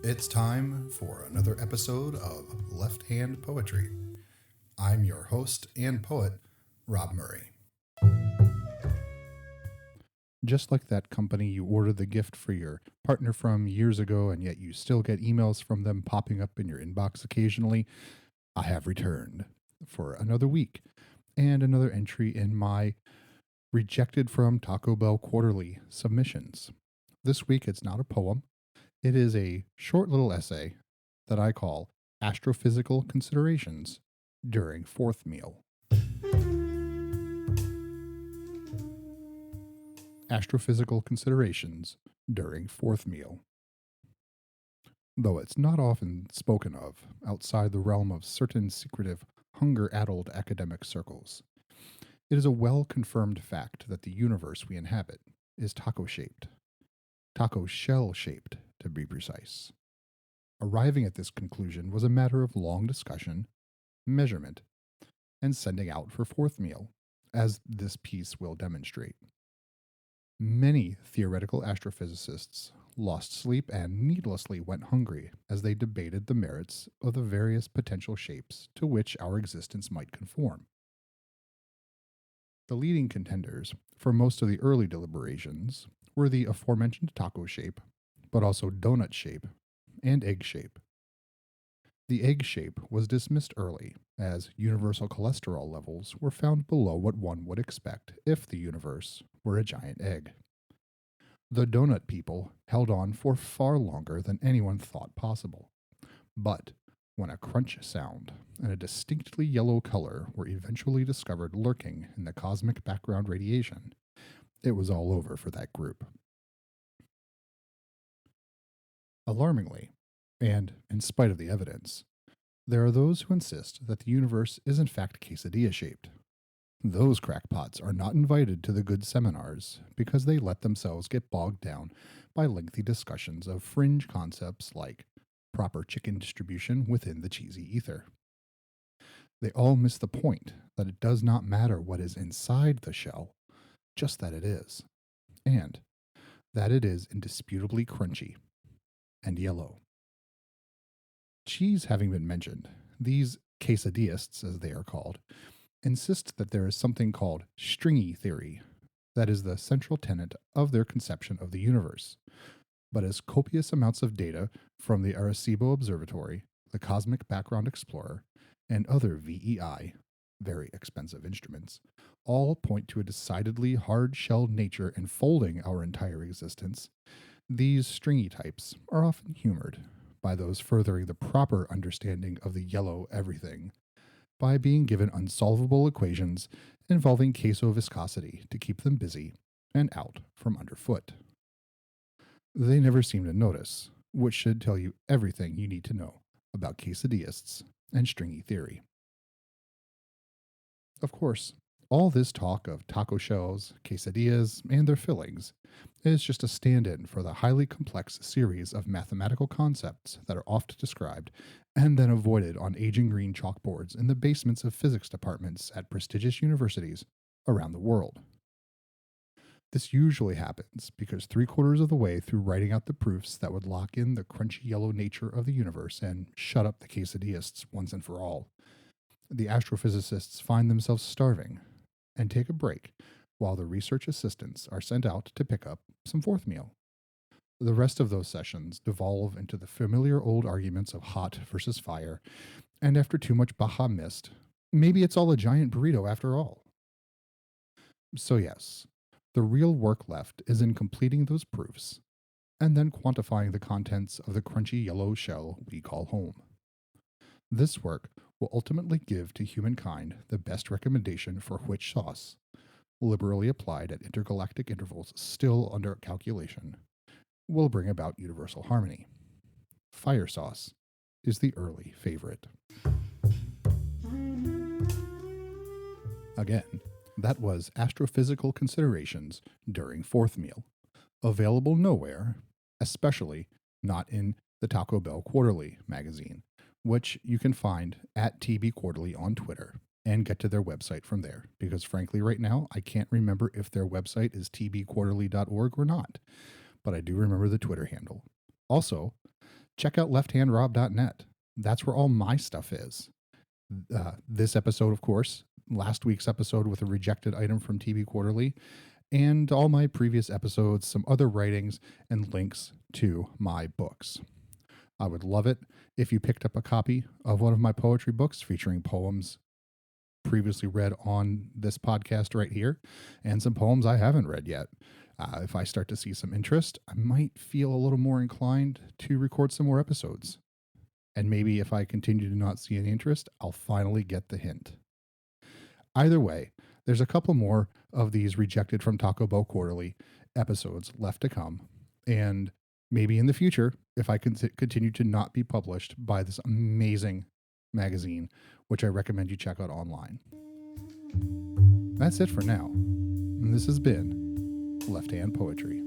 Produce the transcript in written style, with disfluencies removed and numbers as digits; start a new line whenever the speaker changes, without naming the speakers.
It's time for another episode of Left Hand Poetry. I'm your host and poet, Rob Murray. Just like that company you ordered the gift for your partner from years ago, and yet you still get emails from them popping up in your inbox occasionally, I have returned for another week and another entry in my Rejected from Taco Bell Quarterly submissions. This week it's not a poem, it is a short little essay that I call Astrophysical Considerations During Fourth Meal. Astrophysical Considerations During Fourth Meal. Though it's not often spoken of outside the realm of certain secretive, hunger-addled academic circles, it is a well-confirmed fact that the universe we inhabit is taco-shaped. Taco shell-shaped, to be precise. Arriving at this conclusion was a matter of long discussion, measurement, and sending out for fourth meal, as this piece will demonstrate. Many theoretical astrophysicists lost sleep and needlessly went hungry as they debated the merits of the various potential shapes to which our existence might conform. The leading contenders for most of the early deliberations were the aforementioned taco shape, but also donut shape and egg shape. The egg shape was dismissed early, as universal cholesterol levels were found below what one would expect if the universe were a giant egg. The donut people held on for far longer than anyone thought possible. But when a crunch sound and a distinctly yellow color were eventually discovered lurking in the cosmic background radiation, it was all over for that group. Alarmingly, and in spite of the evidence, there are those who insist that the universe is in fact quesadilla-shaped. Those crackpots are not invited to the good seminars because they let themselves get bogged down by lengthy discussions of fringe concepts like proper chicken distribution within the cheesy ether. They all miss the point that it does not matter what is inside the shell, just that it is, and that it is indisputably crunchy and yellow. Cheese having been mentioned, these quesadillists, as they are called, insist that there is something called stringy theory that is the central tenet of their conception of the universe. But as copious amounts of data from the Arecibo Observatory, the Cosmic Background Explorer, and other VEI, very expensive instruments, all point to a decidedly hard-shelled nature enfolding our entire existence, these stringy types are often humored by those furthering the proper understanding of the yellow everything by being given unsolvable equations involving queso viscosity to keep them busy and out from underfoot. They never seem to notice, which should tell you everything you need to know about quesadillists and stringy theory. Of course, all this talk of taco shells, quesadillas, and their fillings is just a stand-in for the highly complex series of mathematical concepts that are oft described and then avoided on aging green chalkboards in the basements of physics departments at prestigious universities around the world. This usually happens because 3/4 of the way through writing out the proofs that would lock in the crunchy yellow nature of the universe and shut up the quesadillists once and for all, the astrophysicists find themselves starving and take a break while the research assistants are sent out to pick up some fourth meal. The rest of those sessions devolve into the familiar old arguments of hot versus fire, and after too much Baja mist, maybe it's all a giant burrito after all. So yes, the real work left is in completing those proofs, and then quantifying the contents of the crunchy yellow shell we call home. This work will ultimately give to humankind the best recommendation for which sauce, liberally applied at intergalactic intervals still under calculation, will bring about universal harmony. Fire sauce is the early favorite. Again, that was Astrophysical Considerations During Fourth Meal, available nowhere, especially not in the Taco Bell Quarterly magazine, which you can find at TB Quarterly on Twitter and get to their website from there. Because frankly, right now, I can't remember if their website is tbquarterly.org or not, but I do remember the Twitter handle. Also, check out lefthandrob.net. That's where all my stuff is. This episode, of course, last week's episode with a rejected item from TV Quarterly, and all my previous episodes, some other writings, and links to my books. I would love it if you picked up a copy of one of my poetry books featuring poems previously read on this podcast right here, and some poems I haven't read yet. If I start to see some interest, I might feel a little more inclined to record some more episodes. And maybe if I continue to not see any interest, I'll finally get the hint. Either way, there's a couple more of these rejected from Taco Bell Quarterly episodes left to come. And maybe in the future, if I continue to not be published by this amazing magazine, which I recommend you check out online. That's it for now. And this has been Left Hand Poetry.